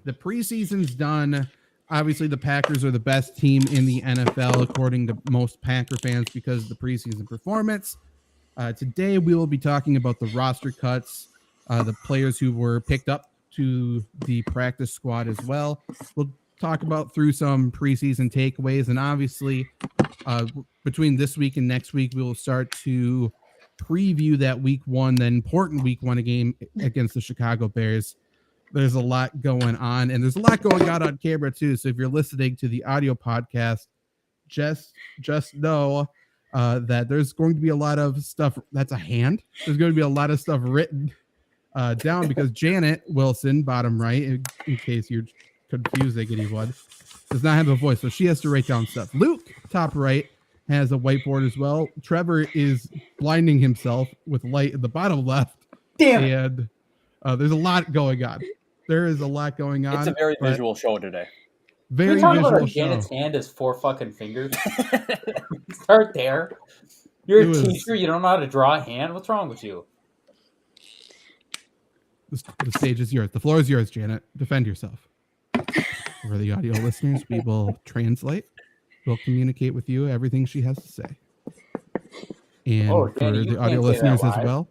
the preseason's done. Obviously, the Packers are the best team in the NFL, according to most Packer fans, because of the preseason performance. Today, we will be talking about the roster cuts, the players who were picked up to the practice squad as well. We'll talk about through some preseason takeaways, and obviously, between this week and next week, we will start to preview that week one, the important week one game against the Chicago Bears. There's a lot going on, and there's a lot going on camera too. So if you're listening to the audio podcast, just know that there's going to be a lot of stuff. That's a hand. There's going to be a lot of stuff written down because Janet Wilson, bottom right, in case you're confusing anyone, does not have a voice, so she has to write down stuff. Luke, top right, has a whiteboard as well. Trevor is blinding himself with light in the bottom left. Damn. And there's a lot going on. There is a lot going on. It's a very visual show today. Very visual about show. Janet's hand is 4 fucking fingers. Start there. You're a teacher. You don't know how to draw a hand. What's wrong with you? The stage is yours. The floor is yours, Janet. Defend yourself. For the audio listeners, we will translate. We'll communicate with you everything she has to say. And for the audio listeners as well,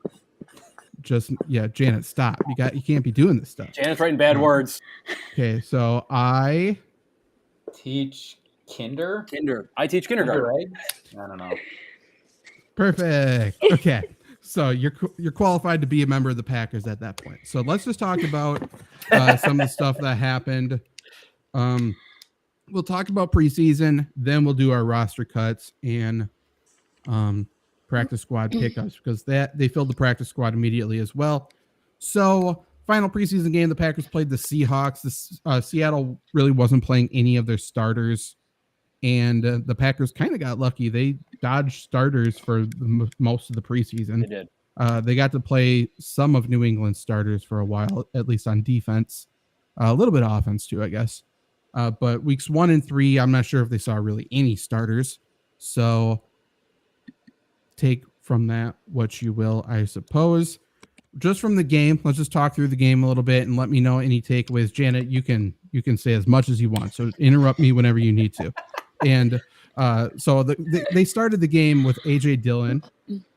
Janet, stop. You can't be doing this stuff. Janet's writing bad words. Okay, so I teach kinder. I teach kindergarten. Right? I don't know. Perfect. Okay. So you're qualified to be a member of the Packers at that point. So let's just talk about some of the stuff that happened. We'll talk about preseason, then we'll do our roster cuts and practice squad pickups because they filled the practice squad immediately as well. So final preseason game, the Packers played the Seahawks. Seattle really wasn't playing any of their starters, and the Packers kind of got lucky. They dodged starters for most of the preseason. They did. They got to play some of New England's starters for a while, at least on defense. A little bit of offense too, I guess. But weeks 1 and 3, I'm not sure if they saw really any starters. So take from that what you will, I suppose. Just from the game, let's just talk through the game a little bit and let me know any takeaways. Janet, you can say as much as you want. So interrupt me whenever you need to. And so they started the game with A.J. Dillon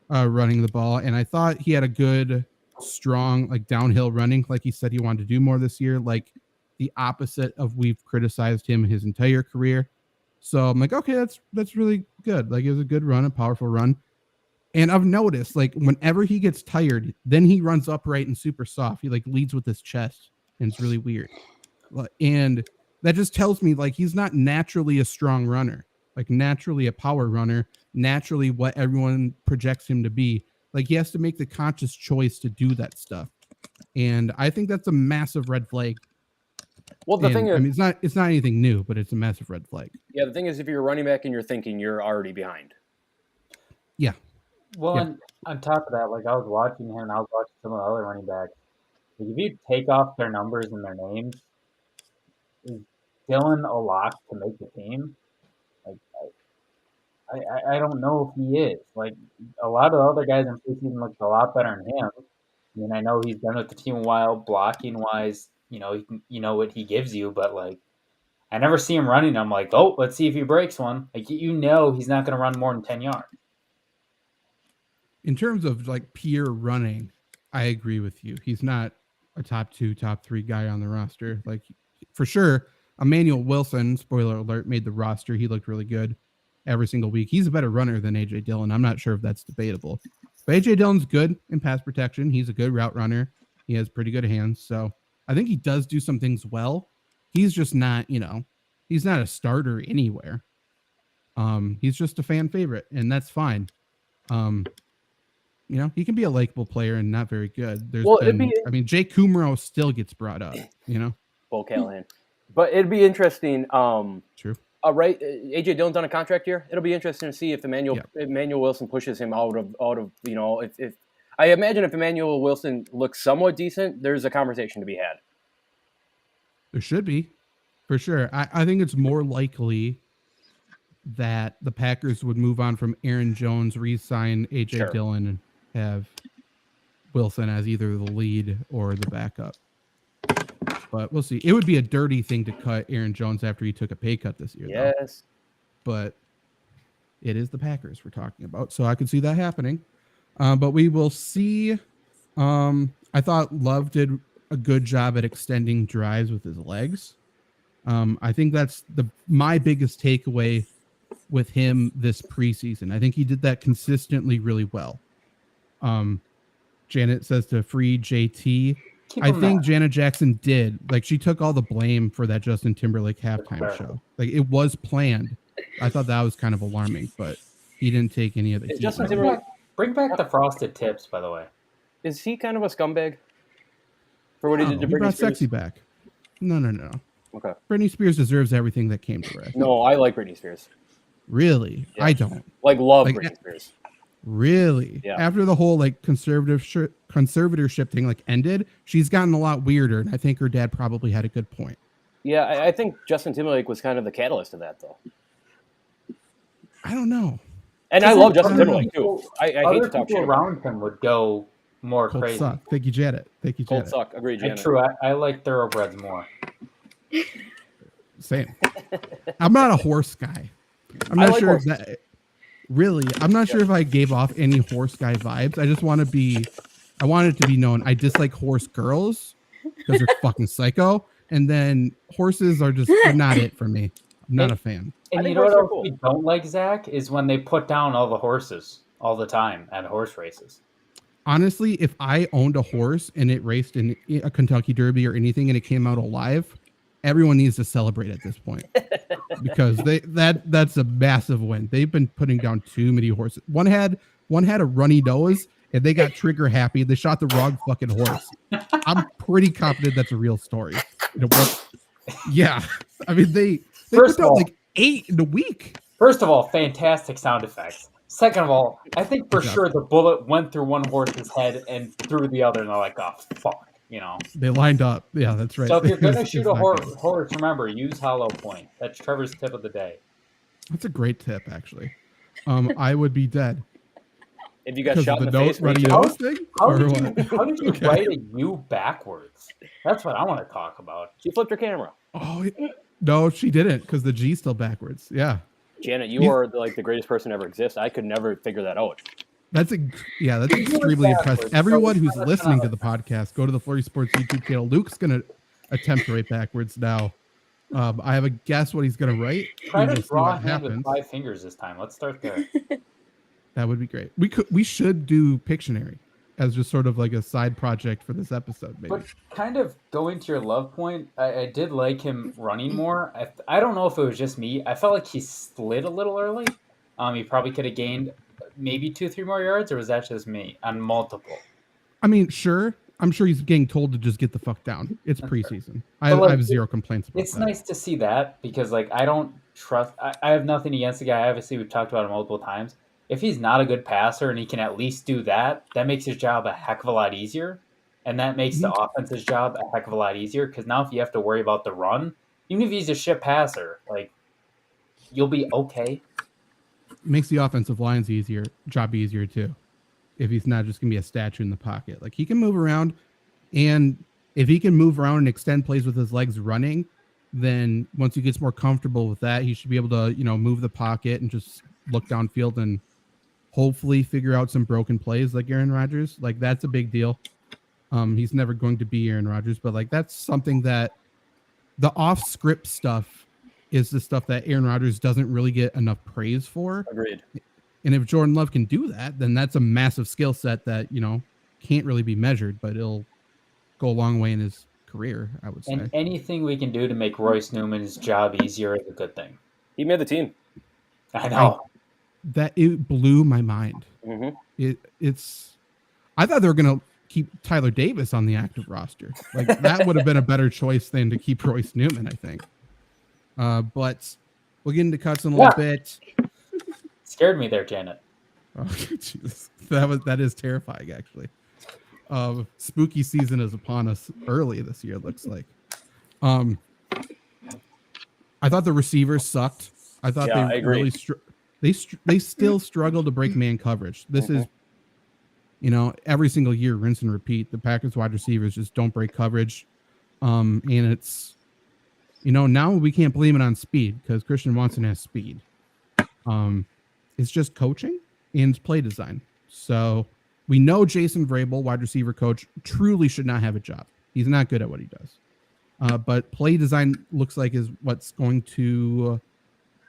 running the ball, and I thought he had a good, strong, like downhill running, like he said he wanted to do more this year, like the opposite of we've criticized him his entire career. So I'm like, okay, that's really good. Like it was a good run, a powerful run. And I've noticed, like, whenever he gets tired, then he runs upright and super soft. He like leads with his chest, and it's really weird. And that just tells me like he's not naturally a strong runner, like naturally a power runner, naturally what everyone projects him to be. Like he has to make the conscious choice to do that stuff. And I think that's a massive red flag. Well, the thing is, I mean, it's not anything new, but it's a massive red flag. Yeah, the thing is, if you're a running back and you're thinking, you're already behind. Yeah. Well, yeah. And on top of that, like I was watching him and I was watching some of the other running backs. Like, if you take off their numbers and their names, is Dylan a lock to make the team? Like, I don't know if he is. Like, a lot of the other guys in preseason looked a lot better than him. I mean, I know he's been with the team a while, blocking wise. You know what he gives you, but like, I never see him running. I'm like, oh, let's see if he breaks one. Like, he's not going to run more than 10 yards. In terms of like pure running, I agree with you. He's not a top 2, top 3 guy on the roster. Like for sure, Emmanuel Wilson, spoiler alert, made the roster. He looked really good every single week. He's a better runner than A.J. Dillon. I'm not sure if that's debatable. But A.J. Dillon's good in pass protection. He's a good route runner. He has pretty good hands. So I think he does do some things well. He's just not, he's not a starter anywhere. He's just a fan favorite, and that's fine. He can be a likable player and not very good. Jake Kumro still gets brought up, Bo Callahan. But it'd be interesting. True. Right. A.J. Dillon's on a contract here. It'll be interesting to see if Emmanuel Wilson pushes him out of if I imagine if Emmanuel Wilson looks somewhat decent, there's a conversation to be had. There should be, for sure. I think it's more likely that the Packers would move on from Aaron Jones, re-sign A.J. Dillon, and have Wilson as either the lead or the backup. but we'll see. It would be a dirty thing to cut Aaron Jones after he took a pay cut this year. Yes. Though. But it is the Packers we're talking about, so I could see that happening. But we will see. I thought Love did a good job at extending drives with his legs. I think that's my biggest takeaway with him this preseason. I think he did that consistently really well. Janet says to free JT. I think Janet Jackson did. Like, she took all the blame for that Justin Timberlake halftime show. Like, it was planned. I thought that was kind of alarming, but he didn't take any of the heat. Justin Timberlake, bring back the frosted tips, by the way. Is he kind of a scumbag for what he did to Britney brought Spears? Sexy back. No. Okay. Britney Spears deserves everything that came to her. No, I like Britney Spears. Really? Yeah. I don't. Love Britney Spears. Really? Yeah. After the whole conservatorship thing ended, she's gotten a lot weirder, and I think her dad probably had a good point. Yeah, I think Justin Timberlake was kind of the catalyst of that, though. I don't know. And I love Justin Timberlake too. I hate to talk shit around him would go more Cold crazy. Suck. Thank you, Janet. Cold suck. Agreed, Janet. True. I like thoroughbreds more. Same. I'm not a horse guy. I'm not sure if that. Really, I'm not sure if I gave off any horse guy vibes. I just want to be. I want it to be known. I dislike horse girls because they're fucking psycho, and then horses are just not it for me. I'm not a fan. And you know what else we don't like, Zach, is when they put down all the horses all the time at horse races. Honestly, if I owned a horse and it raced in a Kentucky Derby or anything and it came out alive, everyone needs to celebrate at this point because that's a massive win. They've been putting down too many horses. One had a runny nose and they got trigger happy. They shot the wrong fucking horse. I'm pretty confident that's a real story. Yeah, I mean they put down 8 in a week. First of all, fantastic sound effects. Second of all, I think for sure the bullet went through one horse's head and through the other, and they're like, "Oh fuck," They lined up. Yeah, that's right. So if you're gonna shoot a horse, remember, use hollow point. That's Trevor's tip of the day. That's a great tip, actually. I would be dead. If you got shot in the face, how did you write a U backwards? That's what I want to talk about. She flipped her camera. Oh no, she didn't, because the G's still backwards. Yeah. Janet, you are the greatest person ever exists. I could never figure that out. That's extremely impressive. Everyone who's listening to the podcast, go to the Flurry Sports YouTube channel. Luke's gonna attempt to write backwards now. I have a guess what he's gonna write. Try to draw a hand with 5 fingers this time. Let's start there. That would be great. We should do Pictionary as just sort of like a side project for this episode, maybe. But kind of going to your love point, I did like him running more. I don't know if it was just me. I felt like he slid a little early. He probably could have gained maybe 2-3 more yards, or was that just me on multiple? I mean, sure. I'm sure he's getting told to just get the fuck down. It's preseason. I have zero complaints about It's nice to see that because, I don't trust... I have nothing against the guy. Obviously, we've talked about it multiple times. If he's not a good passer and he can at least do that, that makes his job a heck of a lot easier. And that makes the offense's job a heck of a lot easier because now if you have to worry about the run, even if he's a shit passer, you'll be okay. Makes the offensive line's job easier too. If he's not just going to be a statue in the pocket. He can move around, and if he can move around and extend plays with his legs running, then once he gets more comfortable with that, he should be able to, move the pocket and just look downfield and hopefully figure out some broken plays like Aaron Rodgers. That's a big deal. He's never going to be Aaron Rodgers, but that's something that the off script stuff is the stuff that Aaron Rodgers doesn't really get enough praise for. Agreed. And if Jordan Love can do that, then that's a massive skill set that, can't really be measured, but it'll go a long way in his career, I would say. And anything we can do to make Royce Newman's job easier is a good thing. He made the team. I know. It blew my mind. Mm-hmm. I thought they were going to keep Tyler Davis on the active roster. That would have been a better choice than to keep Royce Newman, I think. But we'll get into cuts in a little bit. Scared me there, Janet. Oh, Jesus. That is terrifying, actually. Spooky season is upon us early this year, it looks like. I thought the receivers sucked. I thought they really they still struggle to break man coverage. This is, every single year, rinse and repeat. The Packers wide receivers just don't break coverage. And it's, now we can't blame it on speed because Christian Watson has speed. It's just coaching and play design. So we know Jason Vrabel, wide receiver coach, truly should not have a job. He's not good at what he does. But play design looks like is what's going to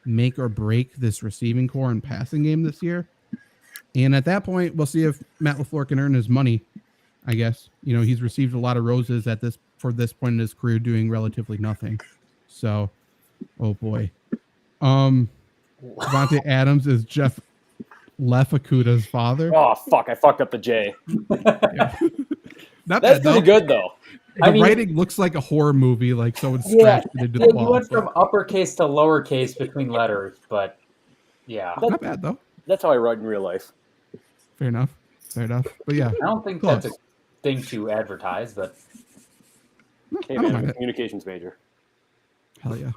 make or break this receiving core and passing game this year. And at that point, we'll see if Matt LaFleur can earn his money, I guess. He's received a lot of roses for this point in his career doing relatively nothing. So, oh boy. Devontae Adams is Jeff Lefakuta's father. Oh, fuck. I fucked up the J. Yeah. That's pretty good, though. The writing looks like a horror movie, like someone scratched it into the wall. He went from uppercase to lowercase between letters, but yeah. Not bad, though. That's how I write in real life. Fair enough. But yeah. I don't think that's a thing to advertise, but... Hey, man, I'm a communications major. Hell yeah.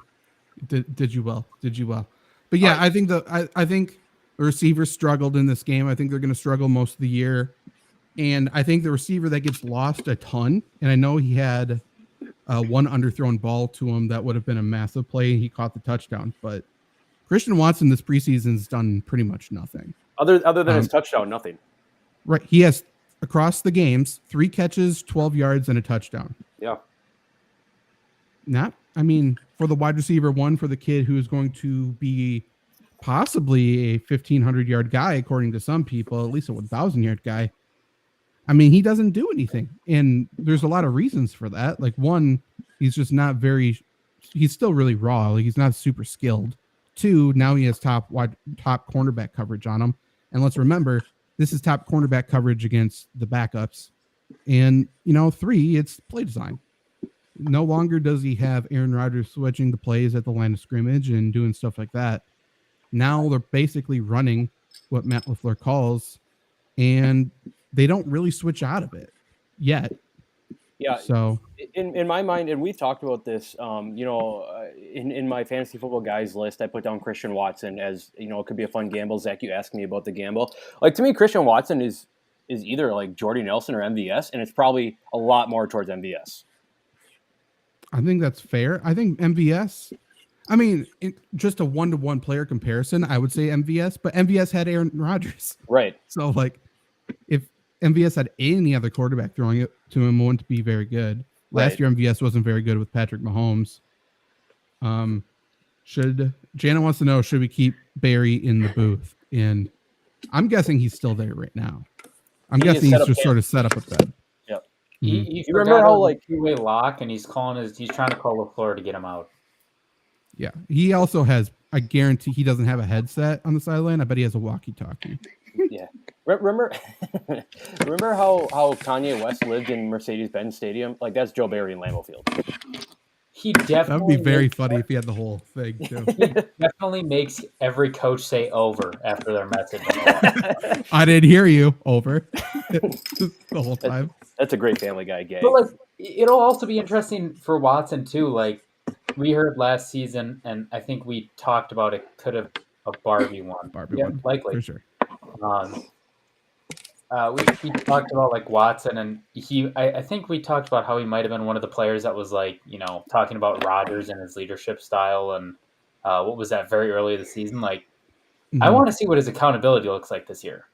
Did you well. But yeah, I think the receivers struggled in this game. I think they're going to struggle most of the year. And I think the receiver that gets lost a ton, and I know he had one underthrown ball to him that would have been a massive play. He caught the touchdown, but Christian Watson this preseason's done pretty much nothing. Other than his touchdown, nothing. Right. He has, across the games, 3 catches, 12 yards, and a touchdown. Yeah. For the wide receiver one, for the kid who's going to be possibly a 1,500-yard guy, according to some people, at least a 1,000-yard guy. He doesn't do anything. And there's a lot of reasons for that. Like, one, he's just not he's still really raw. Like, he's not super skilled. 2, now he has top cornerback coverage on him. And let's remember, this is top cornerback coverage against the backups. And, 3, it's play design. No longer does he have Aaron Rodgers switching the plays at the line of scrimmage and doing stuff like that. Now they're basically running what Matt LaFleur calls, and they don't really switch out of it yet. Yeah. So in my mind, and we've talked about this, in my fantasy football guys list, I put down Christian Watson as, it could be a fun gamble. Zach, you asked me about the gamble. Like, to me, Christian Watson is either like Jordy Nelson or MVS, and it's probably a lot more towards MVS. I think that's fair. I think MVS, just a 1-to-1 player comparison, I would say MVS, but MVS had Aaron Rodgers. Right. So, like, if MVS had any other quarterback throwing it to him, it wouldn't be very good. Last year, MVS wasn't very good with Patrick Mahomes. Jana wants to know, should we keep Barry in the booth? And I'm guessing he's still there right now. I'm guessing he's just sort of set up a bed. Yep. You remember how two-way lock, and he's trying to call LaFleur to get him out. Yeah. He also has, I guarantee he doesn't have a headset on the sideline. I bet he has a walkie-talkie. Yeah. Remember how Kanye West lived in Mercedes-Benz Stadium? Like, that's Joe Barry in Lambeau Field. He definitely that would be very funny if he had the whole thing too. He definitely makes every coach say over after their message. I didn't hear you. Over. The whole time. That's a great Family Guy gag. But like, it'll also be interesting for Watson too. Like, we heard last season, and I think we talked about it. Could have a Barbie one. One, likely for sure. We talked about like Watson, and I think we talked about how he might have been one of the players that was like, talking about Rodgers and his leadership style, and what was that very early in the season? Like, I want to see what his accountability looks like this year.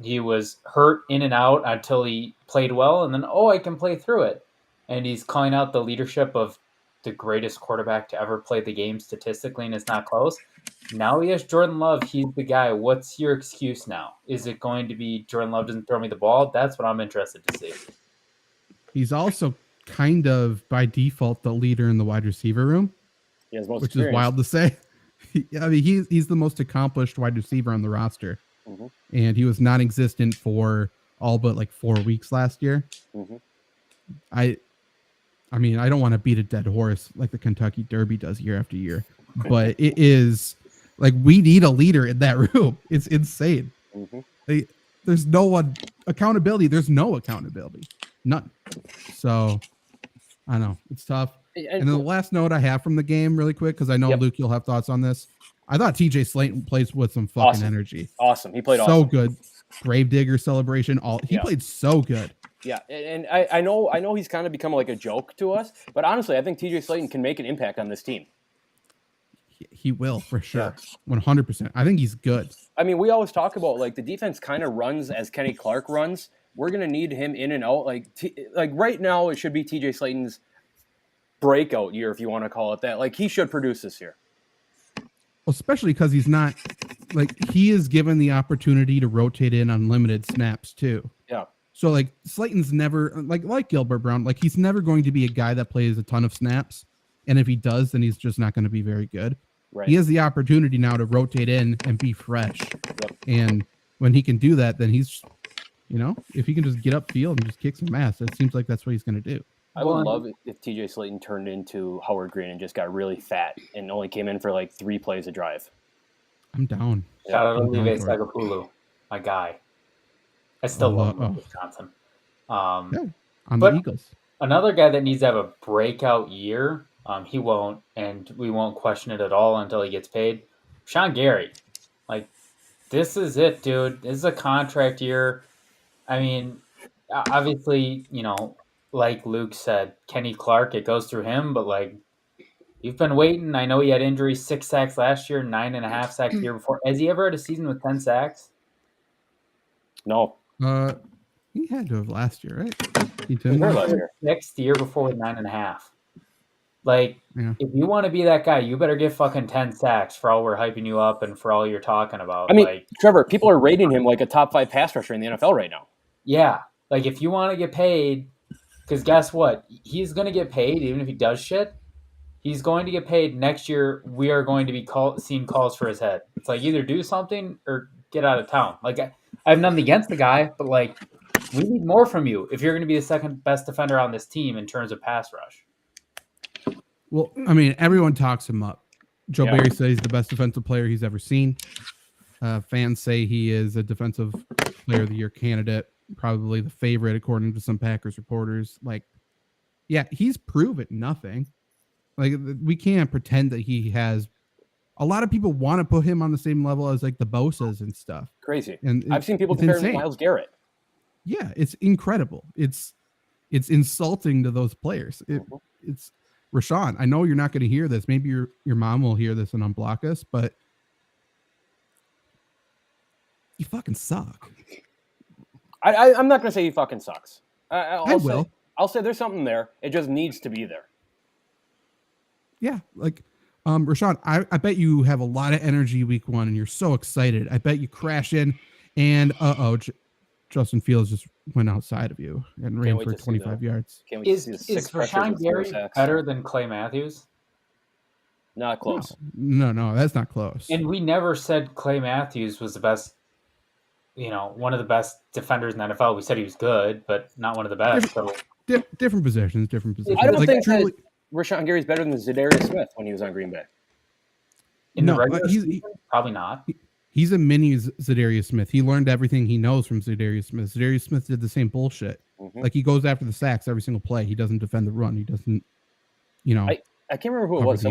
He was hurt in and out until he played well, and then I can play through it, and he's calling out the leadership of the greatest quarterback to ever play the game statistically, and it's not close. Now he has Jordan Love. He's the guy. What's your excuse now? Is it going to be Jordan Love doesn't throw me the ball? That's what I'm interested to see. He's also kind of, by default, the leader in the wide receiver room, which is wild to say. He's the most accomplished wide receiver on the roster. Mm-hmm. And he was non-existent for all but like 4 weeks last year. Mm-hmm. I don't want to beat a dead horse like the Kentucky Derby does year after year, but it is like, we need a leader in that room. It's insane. Mm-hmm. There's no accountability. There's no accountability. None. So I know it's tough. And then the last note I have from the game really quick, because I know Luke, you'll have thoughts on this. I thought TJ Slayton plays with some fucking energy. Awesome. He played so good. Gravedigger celebration. He played so good. Yeah, and I know he's kind of become like a joke to us, but honestly, I think TJ Slayton can make an impact on this team. He will for sure, 100%. I think he's good. I mean, we always talk about like the defense kind of runs as Kenny Clark runs. We're gonna need him in and out. Like right now, it should be TJ Slayton's breakout year, if you want to call it that. Like he should produce this year, especially because he's not like he is given the opportunity to rotate in unlimited snaps too. Yeah. So like Slayton's never like Gilbert Brown, like he's never going to be a guy that plays a ton of snaps, and if he does, then he's just not going to be very good. Right. He has the opportunity now to rotate in and be fresh. Yep. And when he can do that, then he's, if he can just get upfield and just kick some ass, it seems like that's what he's going to do. I would love it if TJ Slayton turned into Howard Green and just got really fat and only came in for like 3 plays a drive. I'm down. Shout out to Olive Sagapulu, my guy. I still love him in Wisconsin. On the Eagles. Another guy that needs to have a breakout year, he won't, and we won't question it at all until he gets paid. Sean Gary. Like, this is it, dude. This is a contract year. I mean, obviously, like Luke said, Kenny Clark, it goes through him, but like, you've been waiting. I know he had injuries, 6 sacks last year, 9.5 sacks the year before. Has he ever had a season with 10 sacks? No. He had to have last year, right? He did last year. Next year before with 9.5. Like, if you want to be that guy, you better get fucking 10 sacks for all we're hyping you up and for all you're talking about. I mean, Trevor, people are rating him like a top 5 pass rusher in the NFL right now. Yeah. Like, if you want to get paid, because guess what? He's going to get paid even if he does shit. He's going to get paid next year. We are going to be seeing calls for his head. It's like either do something or get out of town. Like, I have nothing against the guy, but like, we need more from you if you're going to be the second best defender on this team in terms of pass rush. Well, I mean, everyone talks him up. Joe Barry says he's the best defensive player he's ever seen. Fans say he is a defensive player of the year candidate, probably the favorite according to some Packers reporters. Like, yeah, he's proven nothing. Like, we can't pretend that he has. A lot of people want to put him on the same level as like the Bosas and stuff. Crazy. And I've seen people compare him to Myles Garrett. Yeah, it's incredible. It's insulting to those players. It's Rashawn. I know you're not going to hear this. Maybe your mom will hear this and unblock us, but you fucking suck. I'm not going to say he fucking sucks. I will. I'll say there's something there. It just needs to be there. Yeah, like Rashawn, I bet you have a lot of energy week 1 and you're so excited. I bet you crash in and Justin Fields just went outside of you and ran for 25 yards. Is Rashawn Gary better than Clay Matthews? Not close. No, that's not close. And we never said Clay Matthews was the best, one of the best defenders in the NFL. We said he was good, but not one of the best. Different positions. I don't think that Rashawn Gary's better than Zadarius Smith when he was on Green Bay. In the regular season, probably not. He's a mini Zadarius Smith. He learned everything he knows from Zadarius Smith. Zadarius Smith did the same bullshit. Like, he goes after the sacks every single play. He doesn't defend the run. He doesn't, I can't remember who it was.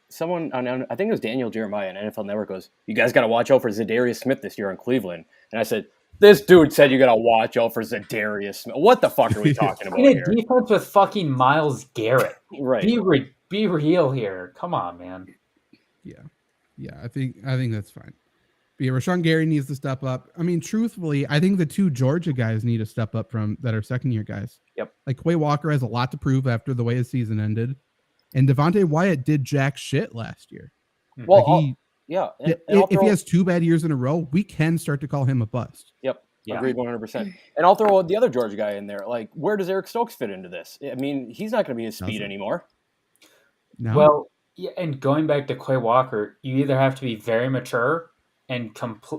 Someone on, I think it was Daniel Jeremiah on NFL Network goes, "You guys got to watch out for Zadarius Smith this year in Cleveland." And I said, "This dude said you got to watch out for Zadarius Smith. What the fuck are we talking about here?" Defense with fucking Myles Garrett. Right. Be real here. Come on, man. Yeah. I think that's fine. But yeah, Rashawn Gary needs to step up. I mean, truthfully, I think the 2 Georgia guys need to step up from that are second-year guys. Yep. Like, Quay Walker has a lot to prove after the way his season ended. And Devontae Wyatt did jack shit last year. Well, if he has 2 bad years in a row, we can start to call him a bust. Yep. Agreed 100%. And I'll throw the other Georgia guy in there. Like, where does Eric Stokes fit into this? I mean, he's not going to be his speed anymore. No. Well, yeah, and going back to Quay Walker, you either have to be very mature and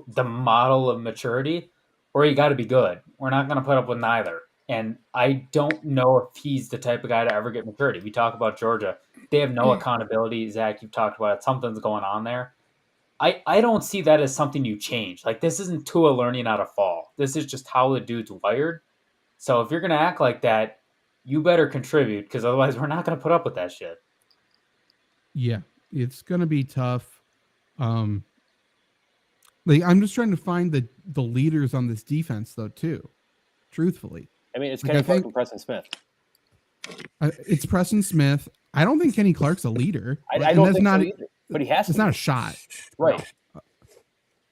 the model of maturity, or you got to be good. We're not going to put up with neither. And I don't know if he's the type of guy to ever get maturity. We talk about Georgia. They have no accountability. Zach, you've talked about it. Something's going on there. I don't see that as something you change. Like, this isn't Tua learning how to fall. This is just how the dude's wired. So if you're going to act like that, you better contribute, because otherwise we're not going to put up with that shit. Yeah, it's going to be tough. Like, I'm just trying to find the leaders on this defense, though, too. Truthfully. I mean, it's Like, Kenny I Clark think- and Preston Smith. It's Preston Smith. I don't think Kenny Clark's a leader. I And don't that's think not, so either. But he has It's to not be. a shot. Right.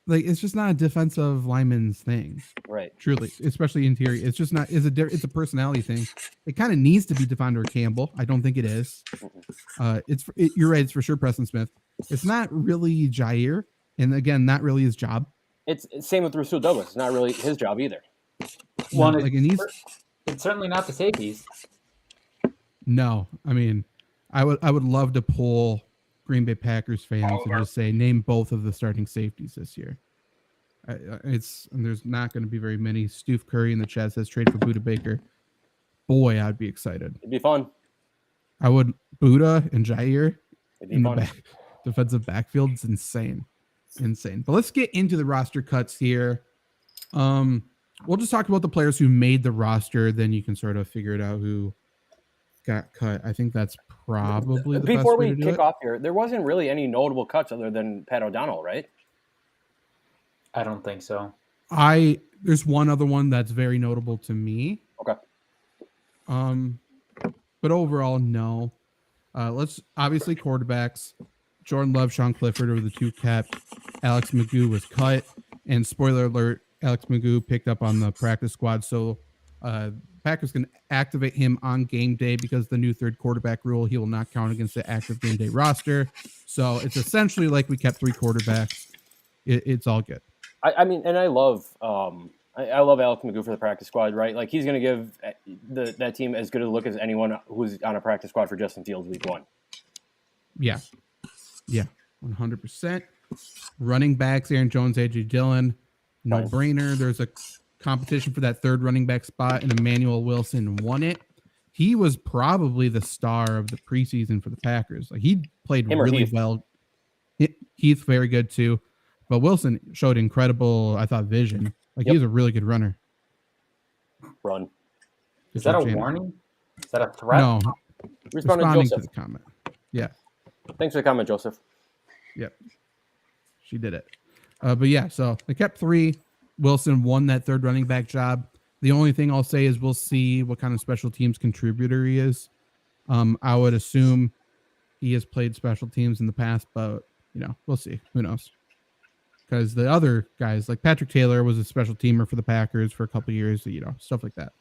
Like, it's just not a defensive lineman's thing. Right. Truly, especially interior. It's just not. It's a personality thing. It kind of needs to be Devondre Campbell. I don't think it is. You're right. It's for sure Preston Smith. It's not really Jair, and again, not really his job. It's same with Rasul Douglas. It's not really his job either. Well, like it needs. It's certainly not the safeties. No, I mean, I would love to pull Green Bay Packers fans and just say name both of the starting safeties this year. And there's not going to be very many. Stoof Curry in the chat says trade for Buda Baker. Boy, I'd be excited. It'd be fun. I would. Buda and Jair It'd be in fun. the defensive backfield is insane. But let's get into the roster cuts here. We'll just talk about the players who made the roster. Then you can sort of figure it out who got cut. I think that's probably the Before best way we to do kick it. off here, there wasn't really any notable cuts other than Pat O'Donnell, right? I don't think so. There's one other one that's very notable to me. Okay. But overall, no. Let's obviously quarterbacks. Jordan Love, Sean Clifford are the two kept. Alex Magoo was cut, and spoiler alert, Alex Magoo picked up on the practice squad. So Packers can activate him on game day because the new third quarterback rule. He will not count against the active game day roster. So it's essentially like we kept three quarterbacks. It's all good. I mean, and I love Alex Magoo for the practice squad, right? Like he's going to give that team as good a look as anyone who's on a practice squad for Justin Fields week 1. Yeah, 100%. Running backs: Aaron Jones, AJ Dillon, no brainer. There's a competition for that third running back spot, and Emmanuel Wilson won it. He was probably the star of the preseason for the Packers. Like he played really well. Heath very good too. But Wilson showed incredible, I thought, vision. Like he's a really good runner. Run. Is that a warning? Is that a threat? No. Responding Joseph. to the comment. Yeah. Thanks for the comment, Joseph. Yep. She did it. But yeah, so they kept 3. Wilson won that third running back job. The only thing I'll say is we'll see what kind of special teams contributor he is. I would assume he has played special teams in the past, but we'll see. Who knows? Because the other guys, like Patrick Taylor, was a special teamer for the Packers for a couple of years, stuff like that.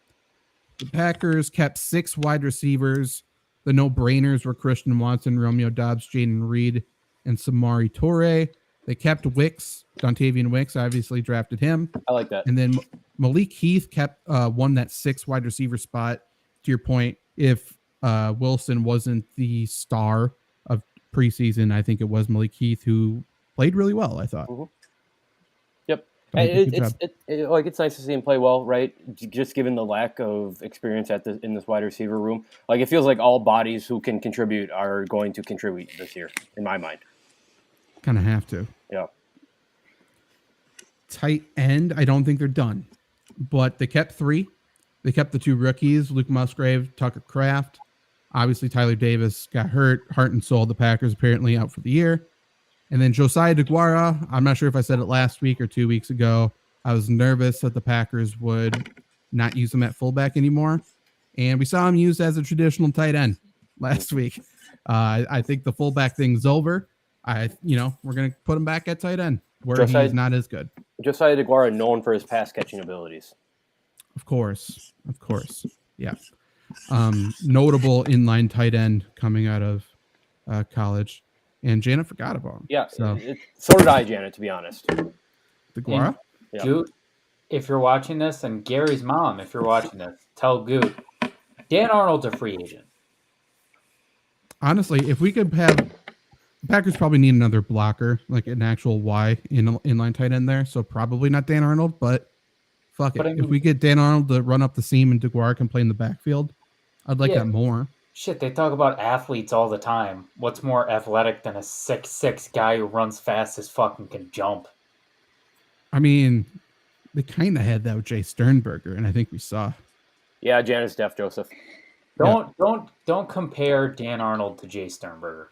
The Packers kept 6 wide receivers. The no-brainers were Christian Watson, Romeo Doubs, Jaden Reed, and Samari Toure. They kept Wicks, Dontavian Wicks, obviously drafted him. I like that. And then Malik Heath won that 6 wide receiver spot. To your point, if Wilson wasn't the star of preseason, I think it was Malik Heath who played really well, I thought. Mm-hmm. Yep. It's nice to see him play well, right? Just given the lack of experience in this wide receiver room. Like it feels like all bodies who can contribute are going to contribute this year, in my mind. Kind of have to. Yeah. Tight end, I don't think they're done. But they kept 3. They kept the 2 rookies, Luke Musgrave, Tucker Kraft. Obviously, Tyler Davis got hurt, heart and soul. The Packers apparently out for the year. And then Josiah DeGuara, I'm not sure if I said it last week or 2 weeks ago. I was nervous that the Packers would not use him at fullback anymore. And we saw him used as a traditional tight end last week. I think the fullback thing's over. We're going to put him back at tight end where he's not as good. Josiah DeGuara, known for his pass catching abilities. Of course. Yeah. Notable inline tight end coming out of college. And Janet forgot about him. Yeah, so did I, Janet, to be honest. DeGuara? Yeah. Goot, if you're watching this, and Gary's mom, if you're watching this, tell Goot, Dan Arnold's a free agent. Honestly, if we could have... The Packers probably need another blocker, like an actual Y inline tight end there. So probably not Dan Arnold, but fuck it. If we get Dan Arnold to run up the seam and DeGuara can play in the backfield, I'd like that more. Shit, they talk about athletes all the time. What's more athletic than a 6'6" guy who runs fast as fucking can jump? I mean, they kind of had that with Jay Sternberger, and I think we saw. Yeah, Janet's deaf, Joseph. Don't compare Dan Arnold to Jay Sternberger.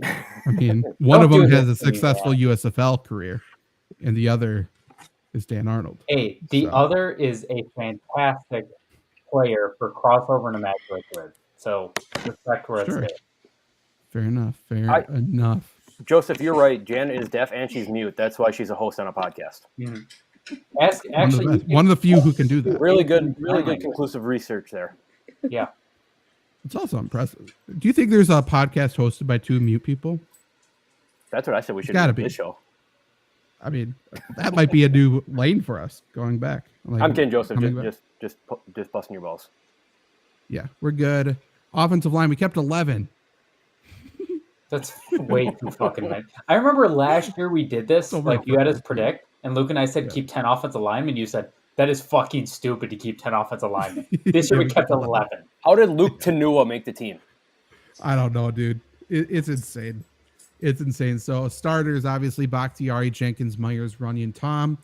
I mean, one of them has a successful USFL career, and the other is Dan Arnold. Hey, the other is a fantastic player for crossover and immaculate grid. So respect where it's Sure. due. Fair enough. Fair enough. Joseph, you're right. Jan is deaf and she's mute. That's why she's a host on a podcast. Actually, one of the few who can do that. Really good conclusive research there. Yeah. It's also impressive. Do you think there's a podcast hosted by two mute people? That's what I said we should Gotta do be. this show. I mean, that might be a new lane for us going back. Like, I'm kidding, Joseph. Just busting your balls. Yeah, we're good. Offensive line, we kept 11. That's way too fucking many. I remember last year we did this. Like you had us predict, and Luke and I said keep 10 offensive linemen. You said that is fucking stupid to keep 10 offensive linemen. This year we kept 11. How did Luke Tanua make the team? I don't know, dude. It's insane. It's insane. So starters, obviously, Bakhtiari, Jenkins, Myers, Runyon, Tom.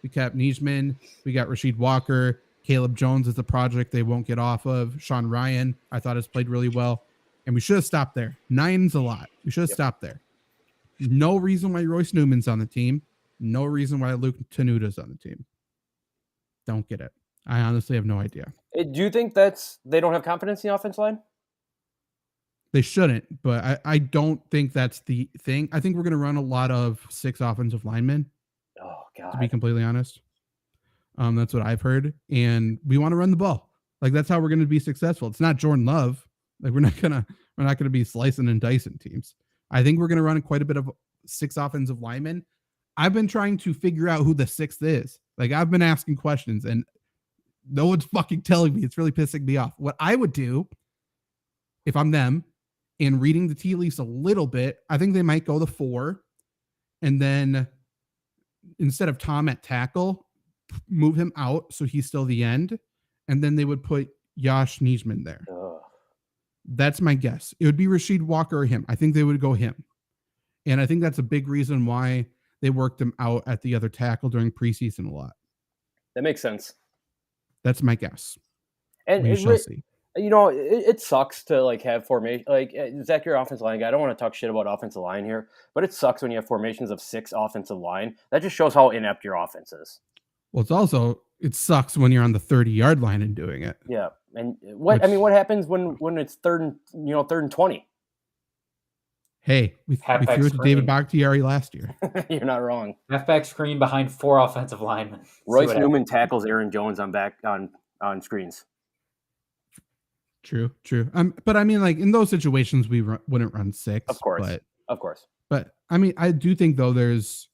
We kept Nijman. We got Rasheed Walker. Caleb Jones is the project they won't get off of. Sean Ryan, I thought has played really well. And we should have stopped there. 9's a lot. We should have stopped there. No reason why Royce Newman's on the team. No reason why Luke Tenuda's on the team. Don't get it. I honestly have no idea. Do you think they don't have confidence in the offense line? They shouldn't, but I don't think that's the thing. I think we're going to run a lot of 6 offensive linemen. Oh, God. To be completely honest. That's what I've heard. And we want to run the ball. Like, that's how we're going to be successful. It's not Jordan Love. Like, we're not gonna be slicing and dicing teams. I think we're going to run quite a bit of 6 offensive linemen. I've been trying to figure out who the 6th is. Like, I've been asking questions and no one's fucking telling me. It's really pissing me off. What I would do if I'm them and reading the tea leaves a little bit, I think they might go the 4 and then instead of Tom at tackle, move him out so he's still the end. And then they would put Josh Nijman there. That's my guess. It would be Rasheed Walker or him. I think they would go him. And I think that's a big reason why they worked him out at the other tackle during preseason a lot. That makes sense. That's my guess. And we shall see. You know, it sucks to like have formation. Like Zach, your offensive line guy. I don't want to talk shit about offensive line here, but it sucks when you have formations of 6 offensive line. That just shows how inept your offense is. Well, it sucks when you're on the 30-yard line and doing it. Yeah, and what happens when it's third and 20? Hey, we threw it to David Bakhtiari last year. You're not wrong. Halfback screen behind 4 offensive linemen. Royce Newman tackles Aaron Jones on screens. True. But I mean, like in those situations, we wouldn't run 6. Of course. But I mean, I do think though there's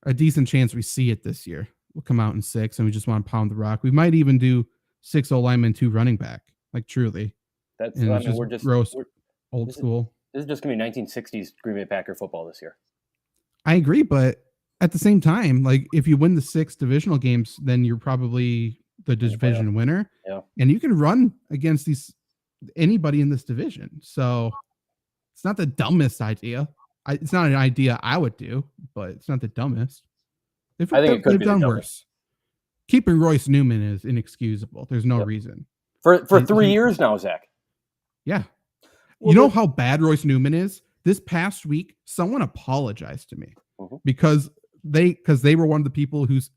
a decent chance we see it this year. We'll come out in 6, and we just want to pound the rock. We might even do 6 O linemen, 2 running back. Like truly, we're just old school. This is just gonna be 1960s Green Bay Packer football this year. I agree, but at the same time, like if you win the 6 divisional games, then you're probably the division winner. Yeah, and you can run against anybody in this division. So it's not the dumbest idea. It's not an idea I would do, but it's not the dumbest. I think it could be done worse. Keeping Royce Newman is inexcusable. There's no reason. For 3 years now, Zach. Yeah. Well, you know how bad Royce Newman is? This past week, someone apologized to me because they were one of the people who's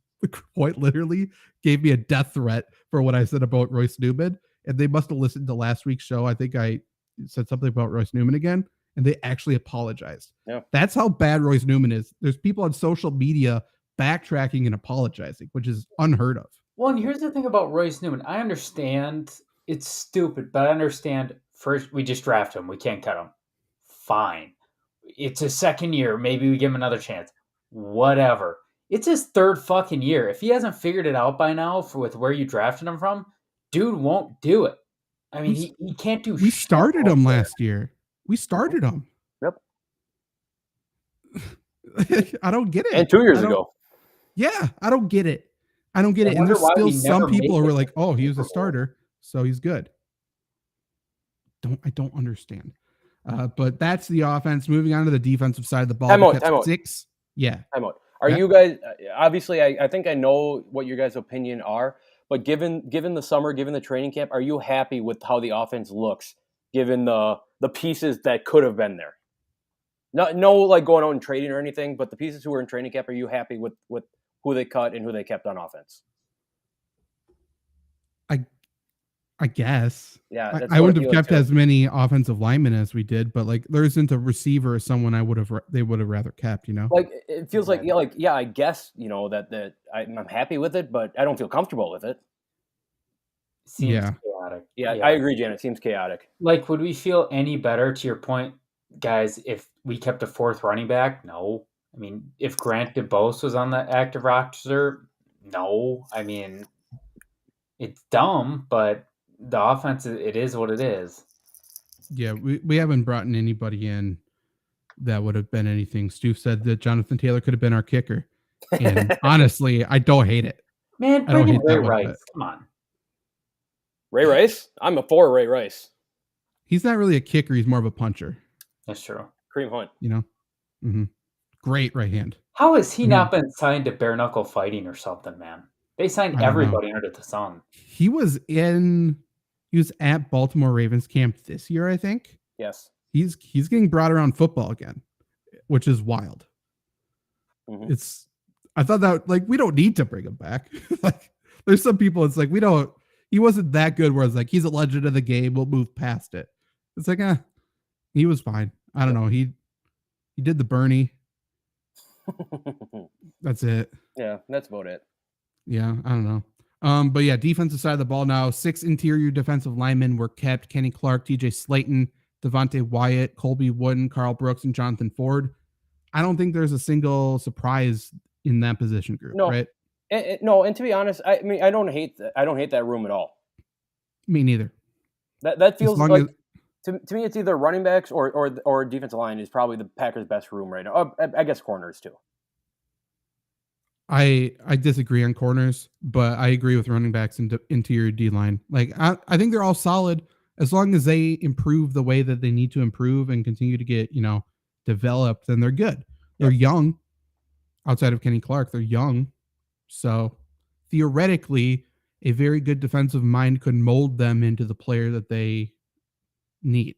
quite literally gave me a death threat for what I said about Royce Newman. And they must have listened to last week's show. I think I said something about Royce Newman again, and they actually apologized. Yeah. That's how bad Royce Newman is. There's people on social media backtracking and apologizing, which is unheard of. Well, and here's the thing about Royce Newman. I understand it's stupid, but I understand first we just draft him. We can't cut him. Fine. It's his second year. Maybe we give him another chance. Whatever. It's his 3rd fucking year. If he hasn't figured it out by now with where you drafted him from, dude won't do it. I mean, he can't do shit. We started him last year. We started him. Yep. I don't get it. And 2 years ago. Yeah, I don't get it. And there's still some people who are like, oh, he was a starter, so he's good. I don't understand. But that's the offense. Moving on to the defensive side of the ball. Time out. 6. Yeah. Time out. Are you guys, obviously, I think I know what your guys' opinion are, but given the summer, given the training camp, are you happy with how the offense looks, given the pieces that could have been there? No, like going out and trading or anything, but the pieces who were in training camp, are you happy with who they cut and who they kept on offense. I guess. Yeah, I wouldn't have kept as many offensive linemen as we did, but like there isn't a receiver or someone they would have rather kept, you know. Like it feels like I guess that I'm happy with it, but I don't feel comfortable with it. Seems chaotic. Yeah, I agree, Jan. It seems chaotic. Like, would we feel any better, to your point, guys, if we kept a fourth running back? No. I mean, if Grant DeBose was on the active roster, no. I mean, it's dumb, but the offense, it is what it is. Yeah, we haven't brought in anybody in that would have been anything. Stu said that Jonathan Taylor could have been our kicker. And honestly, I don't hate it. Man, bring in Ray Rice. Come on. Ray Rice? I'm a for Ray Rice. He's not really a kicker. He's more of a puncher. That's true. Kareem Hunt. You know? Mm-hmm. Great right hand. How has he not been signed to bare knuckle fighting or something, man? They signed everybody under the sun. He was at Baltimore Ravens camp this year, I think. Yes. He's getting brought around football again, which is wild. Mm-hmm. I thought that, like, we don't need to bring him back. Like, there's some people, it's like, he wasn't that good where it's like, he's a legend of the game, we'll move past it. It's like, he was fine. I don't know. He did the Bernie. That's it. Yeah, that's about it. Yeah, I don't know. But yeah, defensive side of the ball now, 6 interior defensive linemen were kept. Kenny Clark, TJ Slayton, Devontae Wyatt, Colby Wooden, Carl Brooks, and Jonathan Ford. I don't think there's a single surprise in that position group, right? No, and to be honest, I mean, I don't hate that room at all. Me neither. That feels like to me, it's either running backs or defensive line is probably the Packers' best room right now. I guess corners too. I disagree on corners, but I agree with running backs and interior D line. Like I think they're all solid as long as they improve the way that they need to improve and continue to get developed. Then they're good. They're young. Outside of Kenny Clark, they're young, so theoretically, a very good defensive mind could mold them into the player that they need.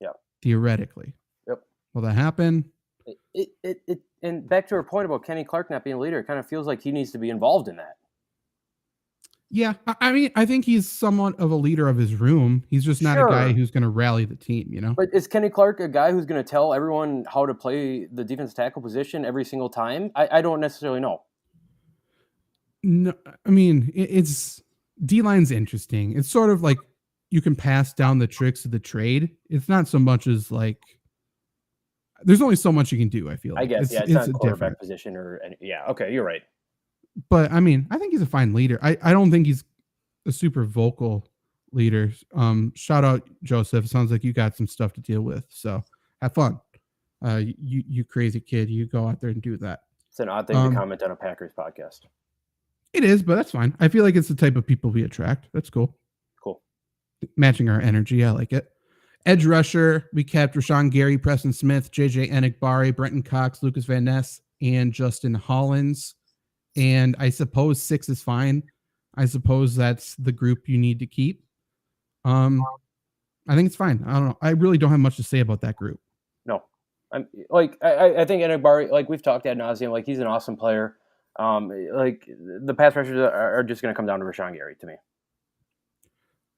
Yeah. Theoretically. Yep. Will that happen? And back to her point about Kenny Clark not being a leader, it kind of feels like he needs to be involved in that. Yeah. I mean, I think he's somewhat of a leader of his room. He's just not a guy who's going to rally the team, But is Kenny Clark a guy who's going to tell everyone how to play the defensive tackle position every single time? I don't necessarily know. No, I mean, it's D-line's interesting. It's sort of like you can pass down the tricks of the trade. It's not so much as like there's only so much you can do, I feel like. I guess, it's not a quarterback position okay, you're right. But I mean, I think he's a fine leader. I don't think he's a super vocal leader. Shout out Joseph. Sounds like you got some stuff to deal with. So have fun. You crazy kid. You go out there and do that. It's an odd thing to comment on a Packers podcast. It is, but that's fine. I feel like it's the type of people we attract. That's cool. Cool. Matching our energy. I like it. Edge rusher, we kept Rashawn Gary, Preston Smith, JJ Enigbari, Brenton Cox, Lucas Van Ness, and Justin Hollins. And I suppose 6 is fine. I suppose that's the group you need to keep. I think it's fine. I don't know. I really don't have much to say about that group. No. I think Enigbari, like we've talked ad nauseum, like he's an awesome player. Like the pass rushers are just going to come down to Rashawn Gary to me.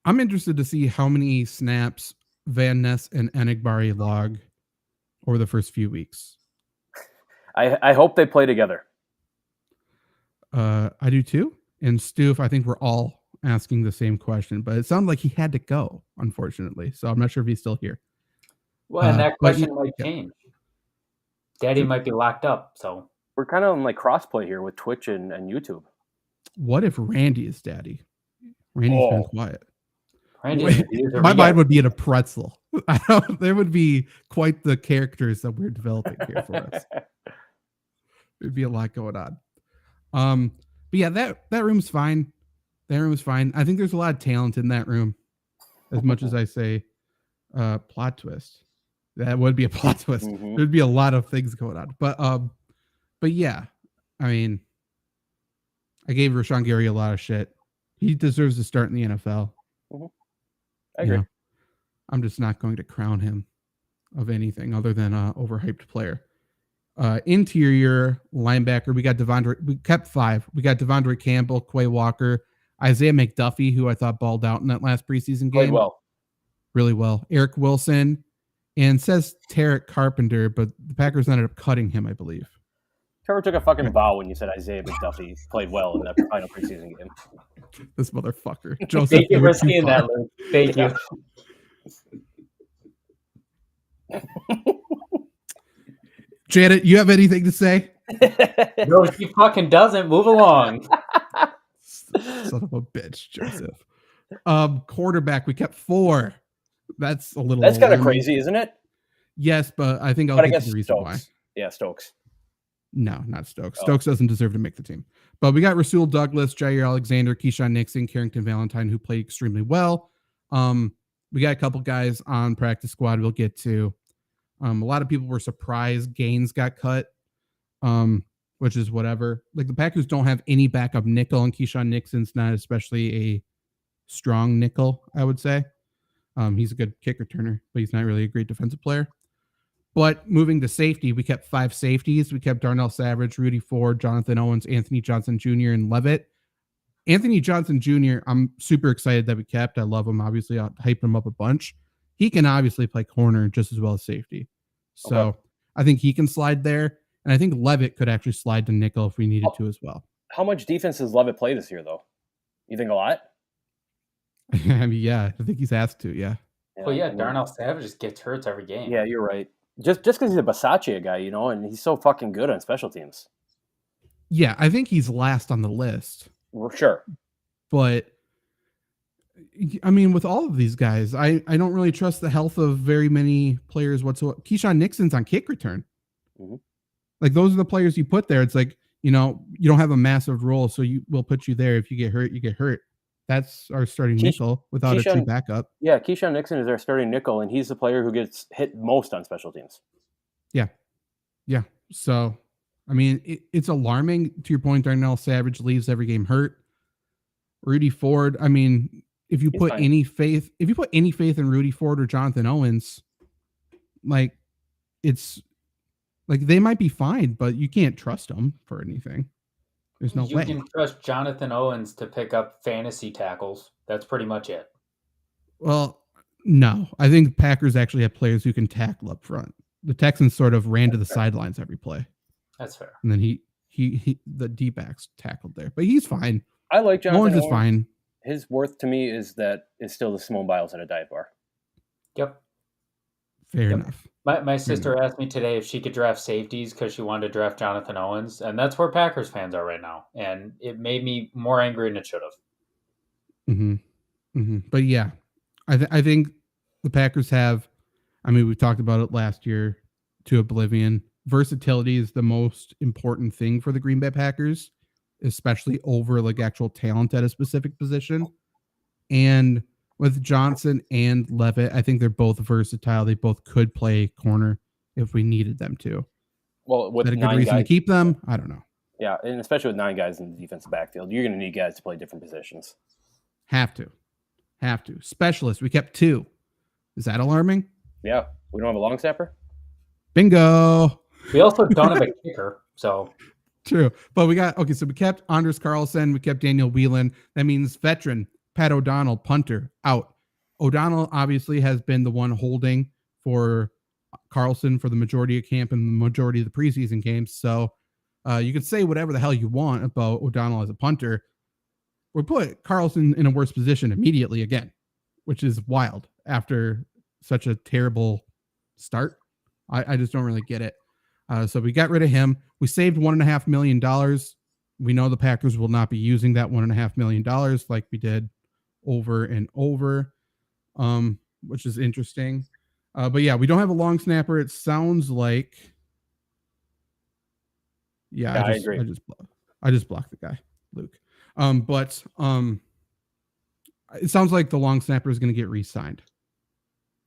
I'm interested to see how many snaps Van Ness and Enigbari log over the first few weeks. I hope they play together. I do too. And Stu, I think we're all asking the same question, but it sounded like he had to go, unfortunately. So I'm not sure if he's still here. Well, and that question might change. Daddy might be locked up, so. We're kind of in like crossplay here with Twitch and YouTube. What if Randy is daddy? Randy's been quiet. My mind would be in a pretzel. There would be quite the characters that we're developing here for us. There'd be a lot going on. But yeah, that room's fine. That room is fine. I think there's a lot of talent in that room. As much as I say, plot twist. That would be a plot twist. Mm-hmm. There'd be a lot of things going on. But yeah, I mean, I gave Rashawn Gary a lot of shit. He deserves to start in the NFL. Mm-hmm. I agree. I'm just not going to crown him of anything other than an overhyped player. Interior linebacker, we got Devondre. We kept 5. We got Devondre Campbell, Quay Walker, Isaiah McDuffie, who I thought balled out in that last preseason Played game. well. Really well. Eric Wilson, and says Tarek Carpenter, but the Packers ended up cutting him, I believe. Trevor took a fucking bow when you said Isaiah McDuffie played well in that final preseason game. This motherfucker. Joseph, Thank you for went too seeing far. that, Luke. Thank you. Janet, you have anything to say? No, she fucking doesn't. Move along. Son of a bitch, Joseph. Quarterback, we kept 4. That's a little. That's kind of alarming. crazy, isn't it? Yes, but I think I'll But I get guess to the reason why. Stokes. Yeah, Stokes. No, not Stokes. Oh. Stokes doesn't deserve to make the team. But we got Rasul Douglas, Jair Alexander, Keyshawn Nixon, Carrington Valentine, who played extremely well. We got a couple guys on practice squad we'll get to. A lot of people were surprised Gaines got cut, which is whatever. Like, the Packers don't have any backup nickel, and Keyshawn Nixon's not especially a strong nickel, I would say. He's a good kick returner, but he's not really a great defensive player. But moving to safety, we kept 5 safeties. We kept Darnell Savage, Rudy Ford, Jonathan Owens, Anthony Johnson Jr., and Levitt. Anthony Johnson Jr., I'm super excited that we kept. I love him. Obviously, I'll hype him up a bunch. He can obviously play corner just as well as safety. So Okay. I think he can slide there. And I think Levitt could actually slide to nickel if we needed to as well. How much defense does Levitt play this year, though? You think a lot? I mean, yeah, I think he's asked to, yeah. Well, yeah, Darnell Savage just gets hurt every game. Yeah, you're right. Just because he's a Basaccia guy, and he's so fucking good on special teams. Yeah, I think he's last on the list. Sure. But, I mean, with all of these guys, I don't really trust the health of very many players whatsoever. Keyshawn Nixon's on kick return. Mm-hmm. Like, those are the players you put there. It's like, you don't have a massive role, so we'll put you there. If you get hurt, you get hurt. That's our starting nickel without a true backup. Yeah, Keyshawn Nixon is our starting nickel, and he's the player who gets hit most on special teams. Yeah. Yeah. So, I mean, it's alarming. To your point, Darnell Savage leaves every game hurt. Rudy Ford, I mean, if you put any faith in Rudy Ford or Jonathan Owens, like, it's like they might be fine, but you can't trust them for anything. There's no way. You can trust Jonathan Owens to pick up fantasy tackles. That's pretty much it. Well, no. I think Packers actually have players who can tackle up front. The Texans sort of ran to the sidelines every play. That's fair. And then the D-backs tackled there. But he's fine. I like Jonathan Owens is fine. His worth to me is still the Simone Biles at a dive bar. Yep. Fair enough. My sister asked me today if she could draft safeties because she wanted to draft Jonathan Owens, and that's where Packers fans are right now. And it made me more angry than it should have. Mm-hmm. Mm-hmm. But yeah, I think the Packers have, I mean, we talked about it last year to oblivion. Versatility is the most important thing for the Green Bay Packers, especially over like actual talent at a specific position. And with Johnson and Levitt, I think they're both versatile. They both could play corner if we needed them to. Well, with is that a good reason to keep them? I don't know. Yeah, and especially with 9 guys in the defensive backfield, you're going to need guys to play different positions. Have to. Specialists, we kept 2. Is that alarming? Yeah, we don't have a long snapper. Bingo. We also don't have a kicker, so. True. But so we kept Anders Carlson, we kept Daniel Whelan. That means veteran Pat O'Donnell, punter, out. O'Donnell obviously has been the one holding for Carlson for the majority of camp and the majority of the preseason games. So you can say whatever the hell you want about O'Donnell as a punter. We put Carlson in a worse position immediately again, which is wild after such a terrible start. I just don't really get it. So we got rid of him. We saved $1.5 million. We know the Packers will not be using that $1.5 million like we did over and over, which is interesting. But yeah, we don't have a long snapper. It sounds like, I agree. I just blocked the guy, Luke. But it sounds like the long snapper is going to get re-signed.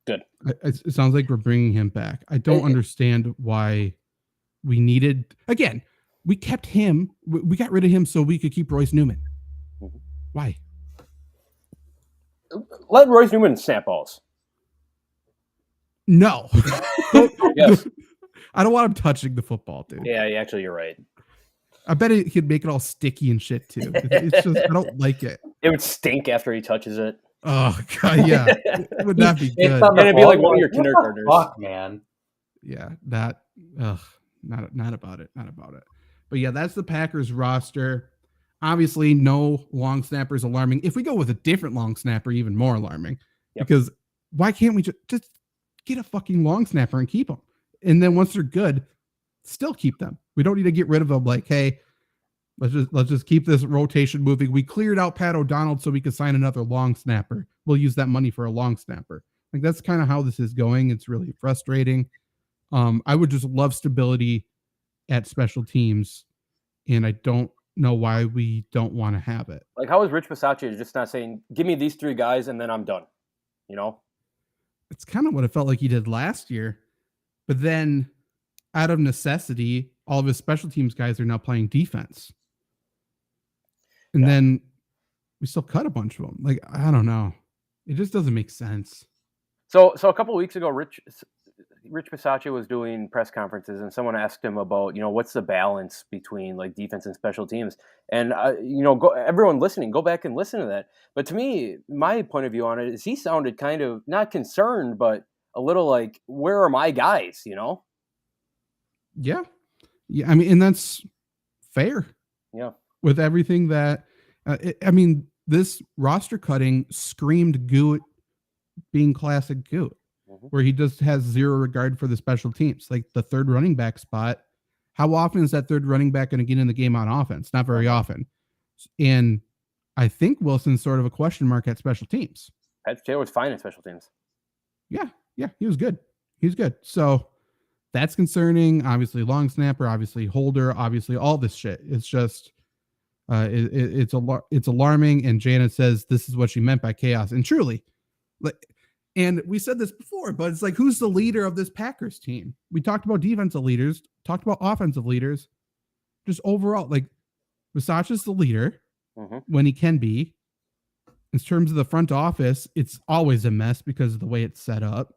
Good. It sounds like we're bringing him back. I don't understand why we needed, again, we kept him. We got rid of him so we could keep Royce Newman. Mm-hmm. Why? Let Royce Newman snap balls. No. Yes. I don't want him touching the football, dude. Yeah, actually, you're right. I bet he'd make it all sticky and shit too. It's just I don't like it. It would stink after he touches it. Oh god, yeah, it would not be good. And it'd be like one of your kindergartners. Fuck, man. Yeah, not about it. Not about it. But yeah, that's the Packers roster. Obviously, no long snappers alarming. If we go with a different long snapper, even more alarming. Yep. Because why can't we just get a fucking long snapper and keep them? And then once they're good, still keep them. We don't need to get rid of them. Like, hey, let's just keep this rotation moving. We cleared out Pat O'Donnell so we could sign another long snapper. We'll use that money for a long snapper. Like that's kind of how this is going. It's really frustrating. I would just love stability at special teams, and I don't know why we don't want to have it. Like, how is Rich Bisaccia just not saying, give me these 3 guys and then I'm done? You know? It's kind of what it felt like he did last year. But then, out of necessity, all of his special teams guys are now playing defense. And then we still cut a bunch of them. Like, I don't know. It just doesn't make sense. So a couple of weeks ago, Rich Bisaccia was doing press conferences, and someone asked him about, what's the balance between like defense and special teams. And everyone listening, go back and listen to that. But to me, my point of view on it is he sounded kind of not concerned, but a little like, where are my guys? Yeah. I mean, and that's fair. Yeah. With everything that, this roster cutting screamed Goot being classic Goot. Where he just has zero regard for the special teams, like the third running back spot. How often is that third running back going to get in the game on offense? Not very often. And I think Wilson's sort of a question mark at special teams. Patrick Taylor was fine at special teams. Yeah, he was good. He was good. So that's concerning. Obviously, long snapper, obviously holder, obviously all this shit. It's just it's alarming. And Janet says this is what she meant by chaos. And truly, and we said this before, but it's like, who's the leader of this Packers team? We talked about defensive leaders, talked about offensive leaders, just overall, like Bisaccia's the leader when he can be. In terms of the front office, it's always a mess because of the way it's set up.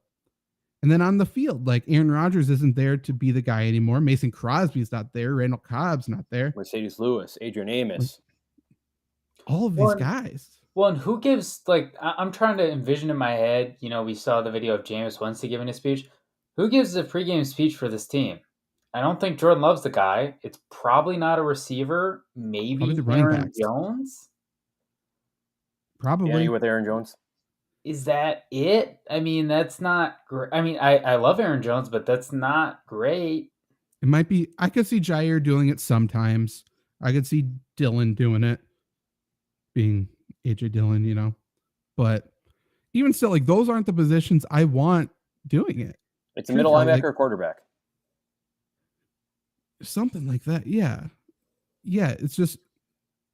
And then on the field, like Aaron Rodgers isn't there to be the guy anymore. Mason Crosby's not there. Randall Cobb's not there. Mercedes Lewis, Adrian Amos. All of these guys. Well, and who gives, like, I'm trying to envision in my head, we saw the video of Jameis Winston giving a speech. Who gives the pregame speech for this team? I don't think Jordan Love's the guy. It's probably not a receiver. Maybe Aaron Jones? Probably. Yeah, with Aaron Jones. Is that it? I mean, that's not great. I mean, I love Aaron Jones, but that's not great. It might be. I could see Jair doing it sometimes. I could see Dylan doing it. Being AJ Dillon, but even still, like those aren't the positions I want doing it. It's a middle linebacker or quarterback. Something like that. Yeah. It's just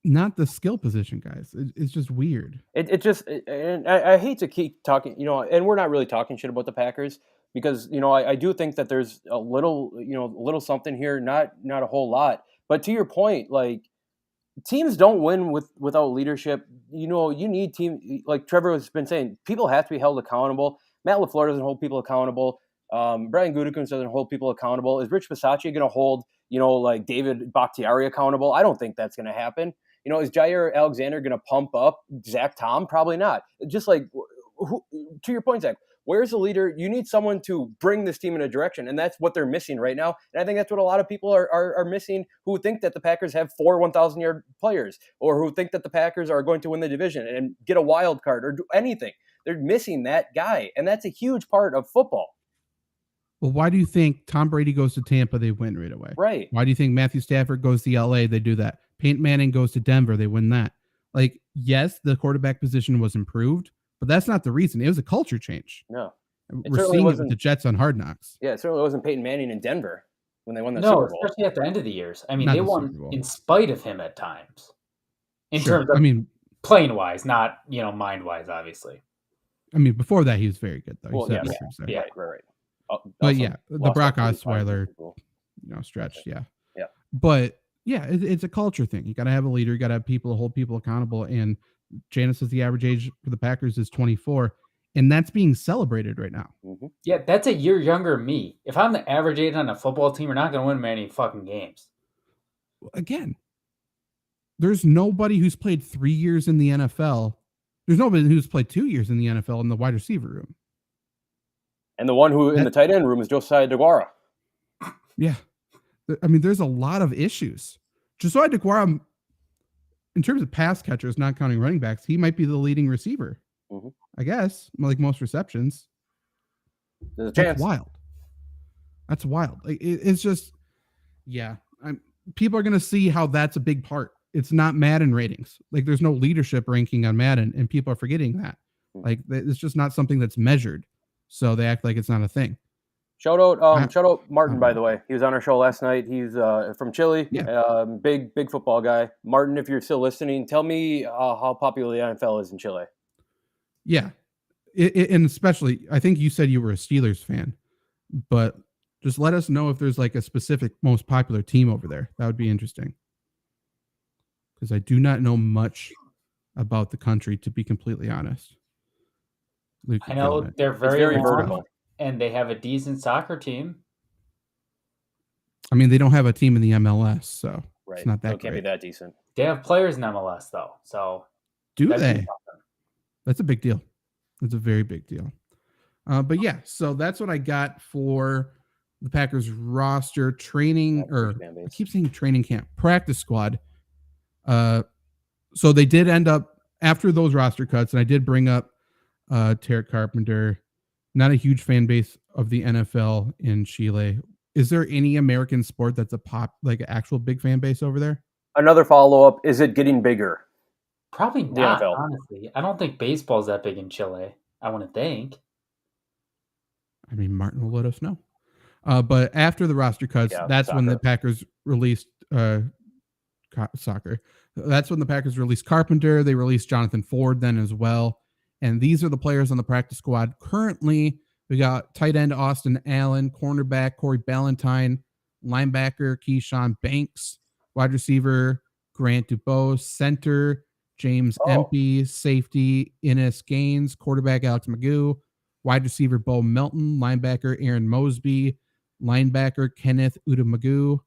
not the skill position, guys. It's just weird. And I hate to keep talking, and we're not really talking shit about the Packers because, I do think that there's a little something here, not a whole lot. But to your point, like, teams don't win without leadership. You need team, like Trevor has been saying, people have to be held accountable. Matt LaFleur doesn't hold people accountable. Brian Gutekunst doesn't hold people accountable. Is Rich Bisaccia going to hold, like David Bakhtiari accountable? I don't think that's going to happen. Is Jair Alexander going to pump up Zach Tom? Probably not. Just like, to your point, Zach, where's the leader? You need someone to bring this team in a direction, and that's what they're missing right now. And I think that's what a lot of people are missing who think that the Packers have 4 1,000-yard players or who think that the Packers are going to win the division and get a wild card or do anything. They're missing that guy, and that's a huge part of football. Well, why do you think Tom Brady goes to Tampa, they win right away? Right. Why do you think Matthew Stafford goes to LA, they do that? Peyton Manning goes to Denver, they win that. Like, yes, the quarterback position was improved, but that's not the reason. It was a culture change. No. We're seeing it with the Jets on Hard Knocks. Yeah, it certainly wasn't Peyton Manning in Denver when they won the Super Bowl. Especially at the end of the years. I mean, they won in spite of him at times. In terms of playing-wise, not, mind-wise, obviously. I mean, before that, he was very good, though. Well, right. But yeah, the Brock Osweiler, stretch, yeah. But yeah, it's a culture thing. You got to have a leader. You got to have people to hold people accountable. And Janice says the average age for the Packers is 24. and that's being celebrated right now. Mm-hmm. Yeah, that's a year younger than me. If I'm the average age on a football team, we're not going to win many fucking games. Again, there's nobody who's played 3 years in the NFL. There's nobody who's played 2 years in the NFL in the wide receiver room. And the one who in the tight end room is Josiah DeGuara. Yeah. I mean, there's a lot of issues. Josiah DeGuara, in terms of pass catchers, not counting running backs, he might be the leading receiver. Mm-hmm. I guess, like most receptions. There's a chance. That's wild. Like, it's just, yeah. People are going to see how that's a big part. It's not Madden ratings. Like, there's no leadership ranking on Madden, and people are forgetting that. Like, it's just not something that's measured. So they act like it's not a thing. Shout out Martin, by the way. He was on our show last night. He's from Chile. Yeah. Big football guy. Martin, if you're still listening, tell me how popular the NFL is in Chile. Yeah. And especially, I think you said you were a Steelers fan, but just let us know if there's like a specific most popular team over there. That would be interesting. Because I do not know much about the country, to be completely honest. I know they're very vertical, and they have a decent soccer team. I mean, they don't have a team in the MLS, so it's not that great. Can't be that decent. They have players in MLS, though. So do they? That's a big deal. That's a very big deal. But yeah, so that's what I got for the Packers roster training, or I keep saying training camp, practice squad. So they did end up after those roster cuts, and I did bring up Tarek Carpenter. Not a huge fan base of the NFL in Chile. Is there any American sport that's like an actual big fan base over there? Another follow-up, is it getting bigger? Probably not, honestly. I don't think baseball's that big in Chile. I want to think. I mean, Martin will let us know. But after the roster cuts, that's when the Packers released soccer. That's when the Packers released Carpenter. They released Jonathan Ford then as well. And these are the players on the practice squad. Currently, we got tight end Austin Allen, cornerback Corey Ballantyne, linebacker Keyshawn Banks, wide receiver Grant Dubose, center James Empey, safety Innes Gaines, quarterback Alex Magoo, wide receiver Bo Melton, linebacker Aaron Mosby, linebacker Kenneth Udamagoo,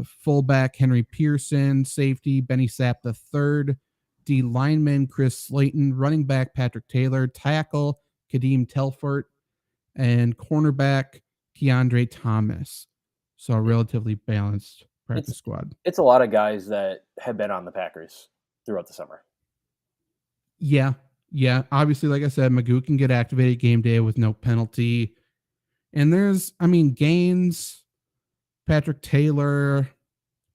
fullback Henry Pearson, safety Benny Sapp III, D lineman Chris Slayton, running back Patrick Taylor, tackle Kadeem Telfort, and cornerback Keandre Thomas. So a relatively balanced practice squad. It's a lot of guys that have been on the Packers throughout the summer. Yeah. Obviously, like I said, Magoo can get activated game day with no penalty. And there's, Gaines, Patrick Taylor,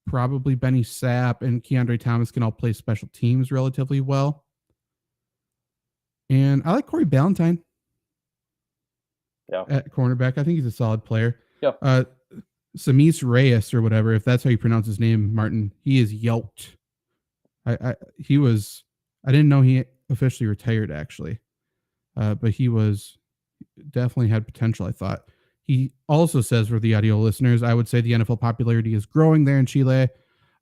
probably Benny Sapp, and Keandre Thomas can all play special teams relatively well. And I like Corey Ballantyne. Yeah. At cornerback. I think he's a solid player. Yeah. Samis Reyes or whatever, if that's how you pronounce his name, Martin, he is yoked. I didn't know he officially retired actually. But he definitely had potential, I thought. He also says, for the audio listeners, I would say the NFL popularity is growing there in Chile.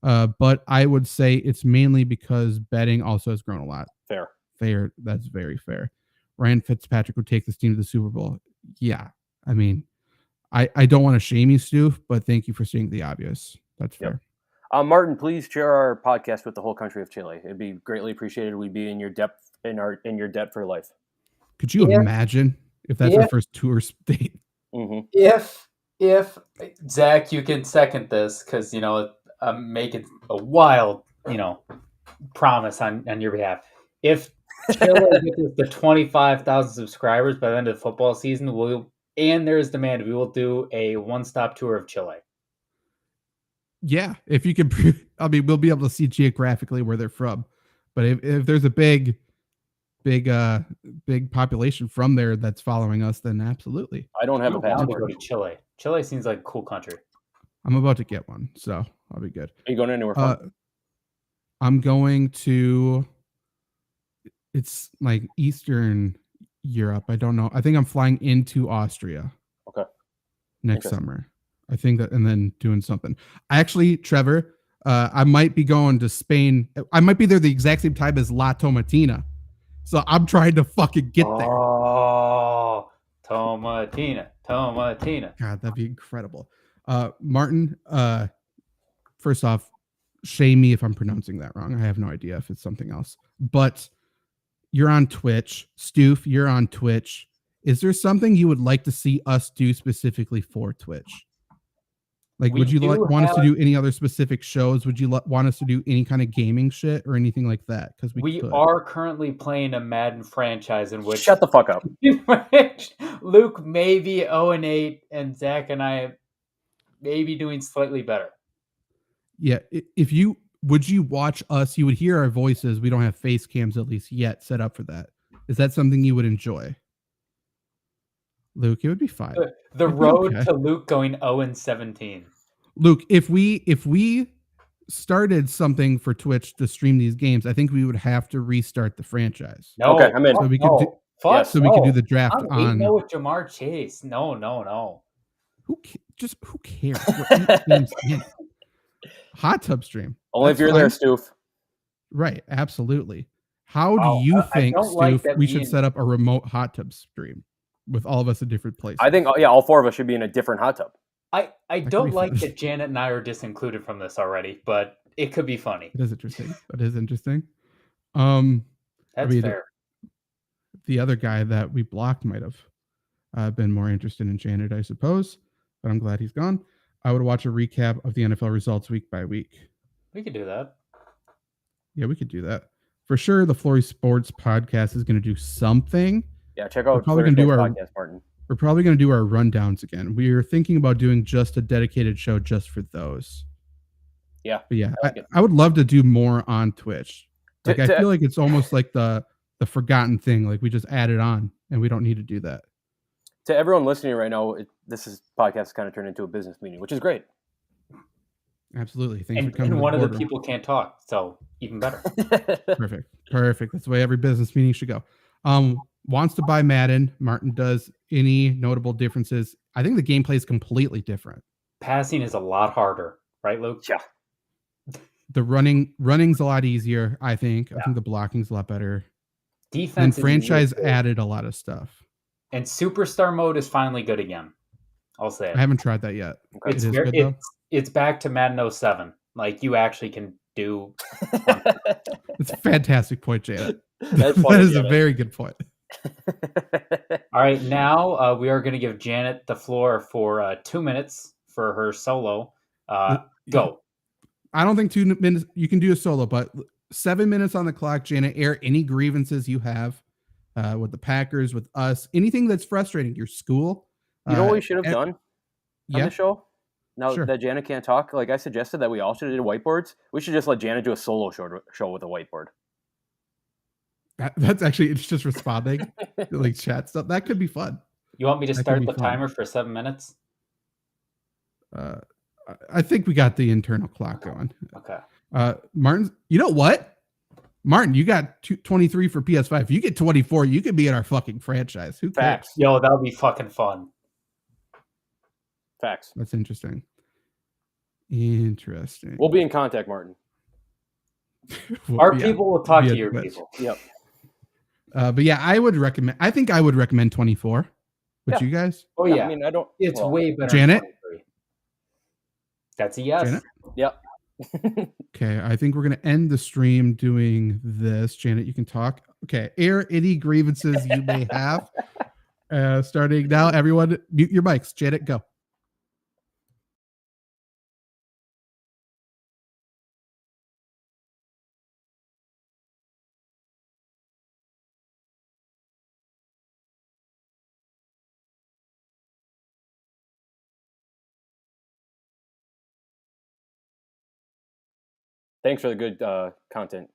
But I would say it's mainly because betting also has grown a lot. Fair. That's very fair. Ryan Fitzpatrick would take this team to the Super Bowl. Yeah. I mean, I don't want to shame you, Stu, but thank you for seeing the obvious. That's fair. Martin, please share our podcast with the whole country of Chile. It'd be greatly appreciated. We'd be in your depth in your debt for life. Could you imagine if that's our first tour state? Mm-hmm. If Zach, you can second this because I'm making a wild promise on your behalf. If Chile gets to 25,000 subscribers by the end of the football season, and there's demand, we will do a one-stop tour of Chile. Yeah, if you can, we'll be able to see geographically where they're from. But if there's a big population from there that's following us, then absolutely. I don't have a passport. Go to Chile. Chile seems like a cool country. I'm about to get one, so I'll be good. Are you going anywhere fun? I'm going to. It's like Eastern Europe. I don't know. I think I'm flying into Austria. Okay. Next summer. I think that, and then doing something. Actually, Trevor, I might be going to Spain. I might be there the exact same time as La Tomatina. So I'm trying to fucking get there. Tomatina. God, that'd be incredible. Martin, first off, shame me if I'm pronouncing that wrong. I have no idea if it's something else. But you're on Twitch. Stoof, you're on Twitch. Is there something you would like to see us do specifically for Twitch? Like, would you want us to do any other specific shows? Would you want us to do any kind of gaming shit or anything like that? Because we are currently playing a Madden franchise in which Shut the fuck up. Luke may be 0-8, and Zach and I may be doing slightly better. Yeah, if you would you watch us, you would hear our voices. We don't have face cams at least yet set up for that. Is that something you would enjoy? Luke, it would be fine. The road to Luke going 0-17. Luke, if we started something for Twitch to stream these games, I think we would have to restart the franchise. No, okay, I'm in. So we could do, we could do the draft I'm on. No with Jamar Chase. No. Who cares? We're 8 games in. Hot tub stream. Only if you're there, Stoof. Right, absolutely. How do you think, Stoof, we should set up a remote hot tub stream with all of us in different places? I think, all 4 of us should be in a different hot tub. I don't like that Janet and I are disincluded from this already, but it could be funny. That is interesting. That's fair. The other guy that we blocked might have been more interested in Janet, I suppose, but I'm glad he's gone. I would watch a recap of the NFL results week by week. We could do that. Yeah, we could do that. For sure, the Flory Sports podcast is going to do something. Yeah, check out We're probably going to do our podcast, Martin. We're probably going to do our rundowns again. We are thinking about doing just a dedicated show just for those. Yeah. But yeah, I would love to do more on Twitch. Like I feel like it's almost like the forgotten thing. Like we just added on and we don't need to do that. To everyone listening right now, this podcast kind of turned into a business meeting, which is great. Absolutely. Thanks for coming. And one of the people can't talk, so even better. Perfect. That's the way every business meeting should go. Wants to buy Madden. Martin does. Any notable differences? I think the gameplay is completely different. Passing is a lot harder, right, Luke? Yeah. The running's a lot easier, I think. Yeah. I think the blocking's a lot better. Defense and franchise added a lot of stuff. And superstar mode is finally good again. I'll say it. I haven't tried that yet. Okay. It's back to Madden 07. Like you actually can do. It's a fantastic point, Janet. That is a very good point. All right, now we are going to give Janet the floor for 2 minutes for her solo. Go. I don't think 2 minutes. You can do a solo, but 7 minutes on the clock. Janet, air any grievances you have with the Packers, with us, anything that's frustrating. Your school. You know what we should have done on the show? Now that Janet can't talk, like I suggested that we all should have did whiteboards. We should just let Janet do a solo show with a whiteboard. That's actually, it's just responding like chat stuff. That could be fun. You want me to start the timer for 7 minutes? I think we got the internal clock going. Okay. Martin, you know what? Martin, you got 23 for PS5. If you get 24, you could be in our fucking franchise. Who cares? Facts. Yo, that'll be fucking fun. Facts. That's interesting. Interesting. We'll be in contact, Martin. Our people will talk to your people. Yep. But yeah, I think I would recommend 24. Would you guys? Oh yeah. I mean, I don't. It's way better. Janet? That's a yes. Janet? Yep. Okay, I think we're going to end the stream doing this. Janet, you can talk. Okay, air any grievances you may have. Starting now, everyone, mute your mics. Janet, go. Thanks for the good content.